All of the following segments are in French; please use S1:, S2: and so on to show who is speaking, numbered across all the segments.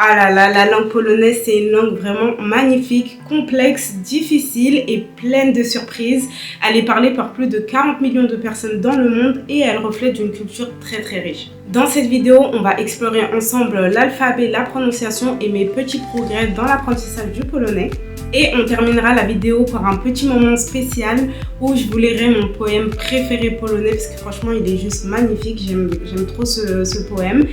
S1: Ah là là, la langue polonaise, c'est une langue vraiment magnifique, complexe, difficile et pleine de surprises. Elle est parlée par plus de 40 millions de personnes dans le monde et elle reflète une culture très très riche. Dans cette vidéo, on va explorer ensemble l'alphabet, la prononciation et mes petits progrès dans l'apprentissage du polonais. Et on terminera la vidéo par un petit moment spécial où je vous lirai mon poème préféré polonais parce que franchement il est juste magnifique, j'aime trop ce poème.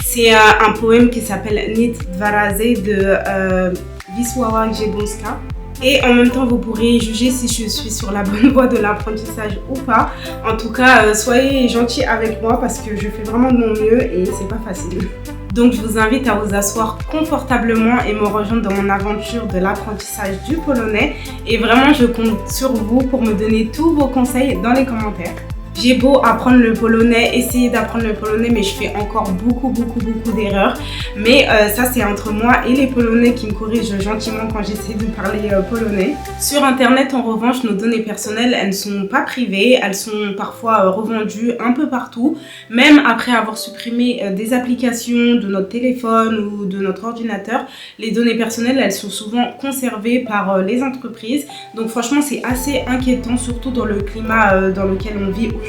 S1: C'est un poème qui s'appelle Nic dwa razy de Wisława Grzybowska. Et en même temps, vous pourrez juger si je suis sur la bonne voie de l'apprentissage ou pas. En tout cas, soyez gentils avec moi parce que je fais vraiment de mon mieux et c'est pas facile. Donc je vous invite à vous asseoir confortablement et me rejoindre dans mon aventure de l'apprentissage du polonais. Et vraiment, je compte sur vous pour me donner tous vos conseils dans les commentaires. J'ai beau apprendre le polonais, essayer d'apprendre le polonais, mais je fais encore beaucoup d'erreurs. Mais ça, c'est entre moi et les Polonais qui me corrigent gentiment quand j'essaie de parler polonais. Sur Internet, en revanche, nos données personnelles, elles ne sont pas privées. Elles sont parfois revendues un peu partout. Même après avoir supprimé des applications de notre téléphone ou de notre ordinateur, les données personnelles, elles sont souvent conservées par les entreprises. Donc franchement, c'est assez inquiétant, surtout dans le climat dans lequel on vit aujourd'hui.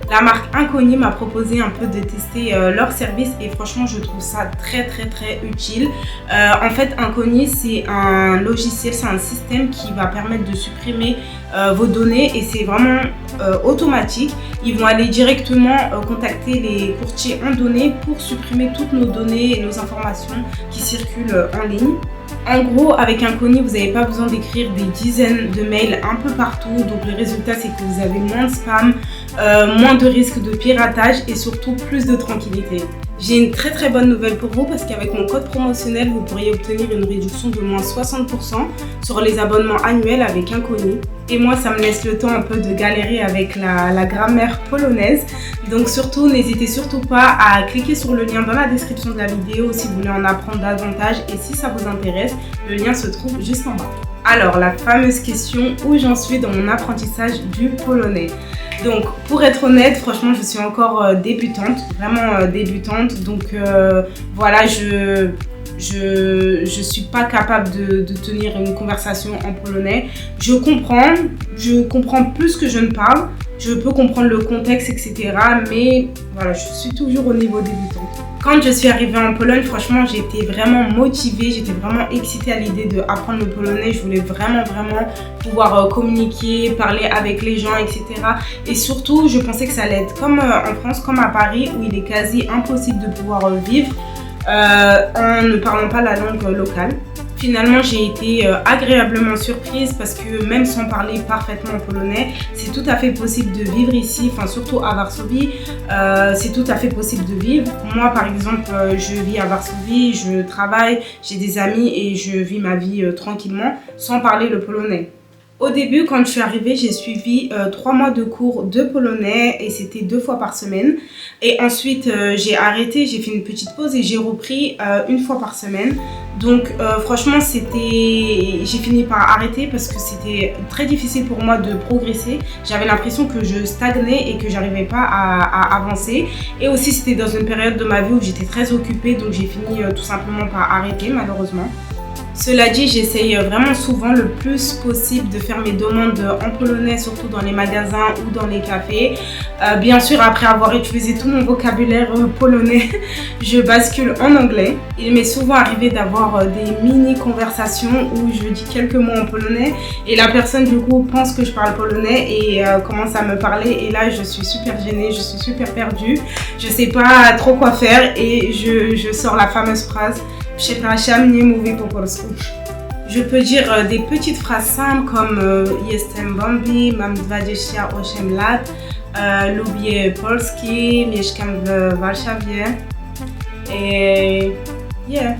S1: La marque Incogni m'a proposé un peu de tester leur service et franchement je trouve ça très utile. En fait, Incogni, c'est un logiciel, c'est un système qui va permettre de supprimer vos données et c'est vraiment automatique. Ils vont aller directement contacter les courtiers en données pour supprimer toutes nos données et nos informations qui circulent en ligne. En gros, avec Incogni, vous n'avez pas besoin d'écrire des dizaines de mails un peu partout. Donc le résultat, c'est que vous avez moins de spam, moins de risques de piratage et surtout plus de tranquillité. J'ai une très bonne nouvelle pour vous parce qu'avec mon code promotionnel, vous pourriez obtenir une réduction de moins 60% sur les abonnements annuels avec Incogni. Et moi, ça me laisse le temps un peu de galérer avec la grammaire polonaise. Donc surtout, n'hésitez surtout pas à cliquer sur le lien dans la description de la vidéo si vous voulez en apprendre davantage. Et si ça vous intéresse, le lien se trouve juste en bas. Alors, la fameuse question, où j'en suis dans mon apprentissage du polonais. Donc, pour être honnête, franchement, je suis encore débutante, vraiment débutante. Donc, voilà, je suis pas capable de tenir une conversation en polonais. Je comprends plus que je ne parle. Je peux comprendre le contexte, etc. Mais voilà, je suis toujours au niveau débutant. Quand je suis arrivée en Pologne, franchement, j'étais vraiment motivée, j'étais vraiment excitée à l'idée d'apprendre le polonais. Je voulais vraiment pouvoir communiquer, parler avec les gens, etc. Et surtout, je pensais que ça allait être comme en France, comme à Paris, où il est quasi impossible de pouvoir vivre en ne parlant pas la langue locale. Finalement, j'ai été agréablement surprise parce que même sans parler parfaitement polonais, c'est tout à fait possible de vivre ici, enfin surtout à Varsovie, c'est tout à fait possible de vivre. Moi, par exemple, je vis à Varsovie, je travaille, j'ai des amis et je vis ma vie tranquillement sans parler le polonais. Au début, quand je suis arrivée, j'ai suivi 3 mois de cours de polonais et c'était 2 fois par semaine. Et ensuite, j'ai arrêté, j'ai fait une petite pause et j'ai repris 1 fois par semaine. Donc franchement, j'ai fini par arrêter parce que c'était très difficile pour moi de progresser. J'avais l'impression que je stagnais et que j'arrivais pas à avancer. Et aussi, c'était dans une période de ma vie où j'étais très occupée, donc j'ai fini tout simplement par arrêter malheureusement. Cela dit, j'essaye vraiment souvent le plus possible de faire mes demandes en polonais, surtout dans les magasins ou dans les cafés. Bien sûr, après avoir utilisé tout mon vocabulaire polonais, je bascule en anglais. Il m'est souvent arrivé d'avoir des mini-conversations où je dis quelques mots en polonais et la personne du coup pense que je parle polonais et commence à me parler et là je suis super gênée, je suis super perdue. Je sais pas trop quoi faire et je sors la fameuse phrase "Przepraszam, nie mówię po polsku". Je peux dire des petites phrases simples comme Jestem Bambi, mam 28 lat, lubię Polski, mieszkam w Warszawie. Et yeah.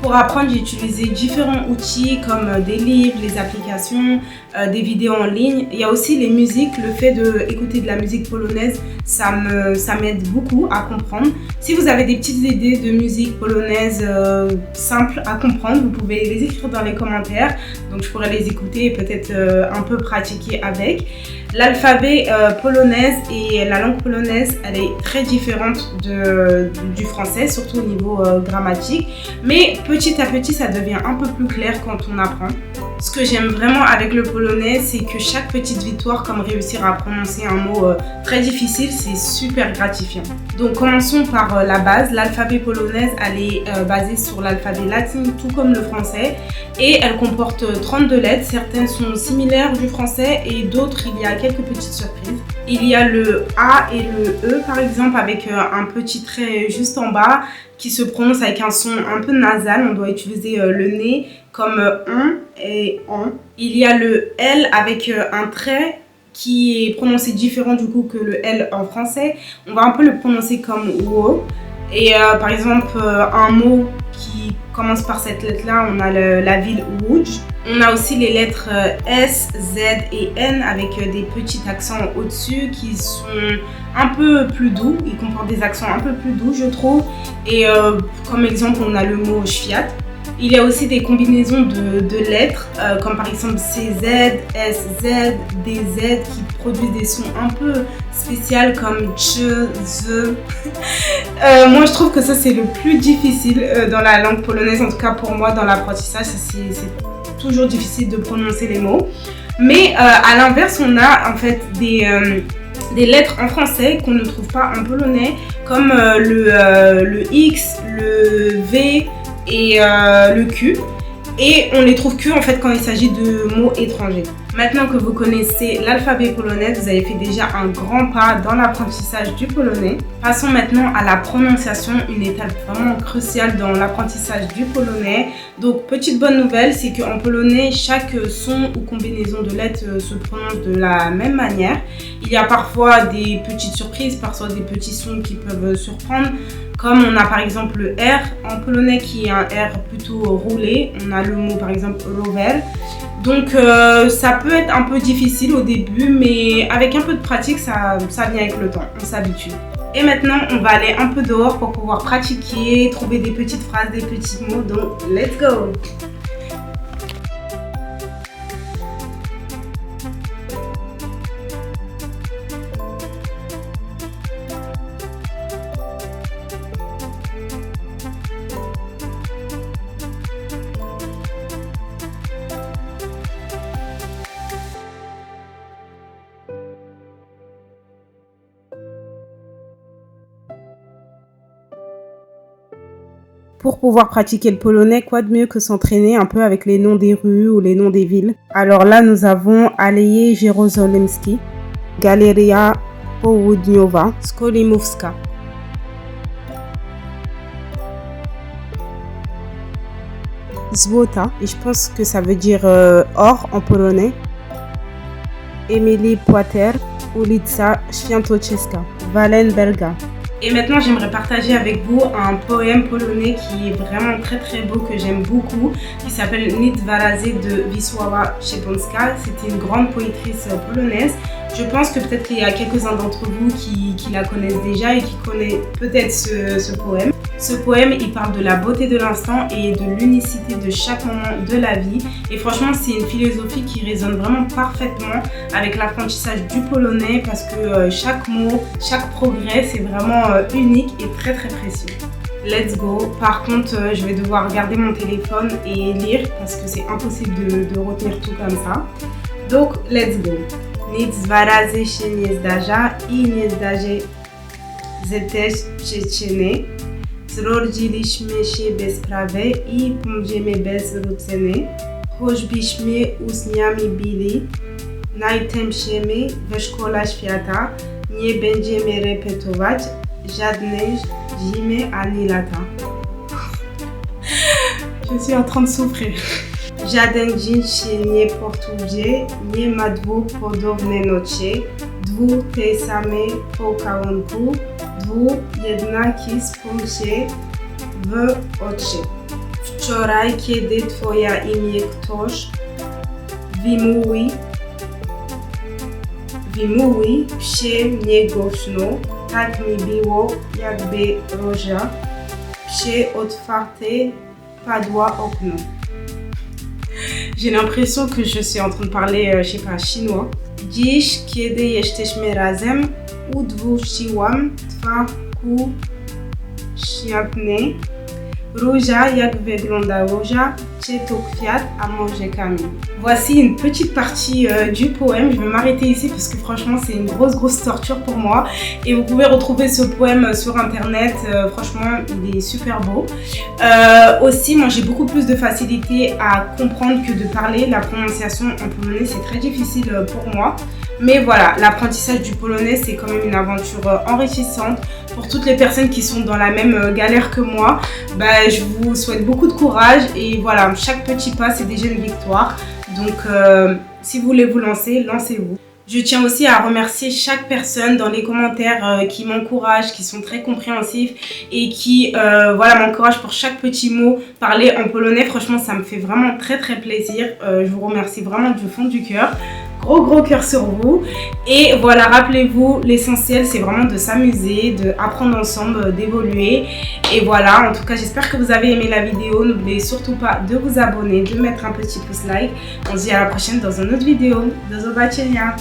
S1: Pour apprendre, j'ai utilisé différents outils comme des livres, les applications, des vidéos en ligne. Il y a aussi les musiques, le fait d'écouter de la musique polonaise, ça m'aide beaucoup à comprendre. Si vous avez des petites idées de musique polonaise simples à comprendre, vous pouvez les écrire dans les commentaires. Donc je pourrais les écouter et peut-être un peu pratiquer avec. L'alphabet polonaise et la langue polonaise, elle est très différente du français, surtout au niveau grammatique. Mais petit à petit, ça devient un peu plus clair quand on apprend. Ce que j'aime vraiment avec le polonais, c'est que chaque petite victoire, comme réussir à prononcer un mot très difficile, c'est super gratifiant. Donc commençons par la base. L'alphabet polonaise, elle est basée sur l'alphabet latin, tout comme le français. Et elle comporte 32 lettres. Certaines sont similaires du français et d'autres, il y a quelques petites surprises. Il y a le A et le E par exemple avec un petit trait juste en bas qui se prononce avec un son un peu nasal. On doit utiliser le nez comme on et on. Il y a le L avec un trait qui est prononcé différent du coup que le L en français. On va un peu le prononcer comme wo. Et par exemple, un mot qui commence par cette lettre-là, on a la ville Łódź. On a aussi les lettres S, Z et N avec des petits accents au-dessus qui sont un peu plus doux. Ils comportent des accents un peu plus doux, je trouve. Et comme exemple, on a le mot Świat. Il y a aussi des combinaisons de lettres, comme par exemple CZ, SZ, DZ, qui produisent des sons un peu spéciaux comme ch, z. Moi, je trouve que ça, c'est le plus difficile dans la langue polonaise, en tout cas pour moi, dans l'apprentissage. C'est toujours difficile de prononcer les mots. Mais à l'inverse, on a en fait des lettres en français qu'on ne trouve pas en polonais, comme le X, le V et le Q, et on les trouve que en fait quand il s'agit de mots étrangers. Maintenant que vous connaissez l'alphabet polonais, vous avez fait déjà un grand pas dans l'apprentissage du polonais. Passons maintenant à la prononciation, une étape vraiment cruciale dans l'apprentissage du polonais. Donc petite bonne nouvelle, c'est qu'en polonais, chaque son ou combinaison de lettres se prononce de la même manière. Il y a parfois des petites surprises, parfois des petits sons qui peuvent surprendre. Comme on a par exemple le R en polonais qui est un R plutôt roulé. On a le mot par exemple rower. Donc ça peut être un peu difficile au début, mais avec un peu de pratique, ça vient avec le temps, on s'habitue. Et maintenant, on va aller un peu dehors pour pouvoir pratiquer, trouver des petites phrases, des petits mots. Donc, let's go! Pour pouvoir pratiquer le polonais, quoi de mieux que s'entraîner un peu avec les noms des rues ou les noms des villes. Alors là, nous avons Aleje Jerozolimskie, Galeria Południowa, Skolimowska. Złota, et je pense que ça veut dire or en polonais. Emily Płater, ulica Świętokrzyska, Wallenberga. Et maintenant, j'aimerais partager avec vous un poème polonais qui est vraiment très très beau, que j'aime beaucoup, qui s'appelle Nic dwa razy de Wisława Szymborska. C'était une grande poétrice polonaise. Je pense que peut-être qu'il y a quelques-uns d'entre vous qui la connaissent déjà et qui connaissent peut-être ce poème. Ce poème, il parle de la beauté de l'instant et de l'unicité de chaque moment de la vie. Et franchement, c'est une philosophie qui résonne vraiment parfaitement avec l'apprentissage du polonais parce que chaque mot, chaque progrès, c'est vraiment unique et très très précieux. Let's go. Par contre, je vais devoir regarder mon téléphone et lire parce que c'est impossible de retenir tout comme ça. Donc, let's go. Nic dwa razy się nie zdarza i nie zdarzy też przyczyny. Zrodziliśmy się bez prawy i umrzemy bez rutyny. Choćbyśmy uczniami byli najtępszymi we szkole świata, nie będziemy repetować żadnej zimy ani lata. Je suis en train de souffrir. Żaden dzień się nie powtórzy, nie ma dwóch podobnych nocy, dwóch tej samej pokałunku, dwóch jednakich spojrzeń w oczy. Wczoraj, kiedy twoje imię ktoś wymówi przy mnie głośno, tak mi było, jakby róża przy otwartej padła okno. J'ai l'impression que je suis en train de parler, je sais pas, chinois. Dziś, kiedy jesteśmy razem, udwójniłam dwa kwiaty. Róża, jak wygląda róża? Czy to kwiat, a może kamień? Voici une petite partie du poème. Je vais m'arrêter ici parce que franchement c'est une grosse torture pour moi. Et vous pouvez retrouver ce poème sur internet. Franchement il est super beau. Aussi moi j'ai beaucoup plus de facilité à comprendre que de parler. La prononciation en polonais c'est très difficile pour moi. Mais voilà, l'apprentissage du polonais c'est quand même une aventure enrichissante. Pour toutes les personnes qui sont dans la même galère que moi, je vous souhaite beaucoup de courage et voilà, chaque petit pas c'est déjà une victoire. Donc si vous voulez vous lancer, lancez-vous. Je tiens aussi à remercier chaque personne dans les commentaires qui m'encourage, qui sont très compréhensifs et qui m'encouragent pour chaque petit mot parlé en polonais. Franchement, ça me fait vraiment très plaisir. Je vous remercie vraiment du fond du cœur. Gros cœur sur vous. Et voilà, rappelez-vous, l'essentiel c'est vraiment de s'amuser, d'apprendre ensemble, d'évoluer. Et voilà, en tout cas j'espère que vous avez aimé la vidéo. N'oubliez surtout pas de vous abonner, de mettre un petit pouce like. On se dit à la prochaine dans une autre vidéo. Do zobaczenia.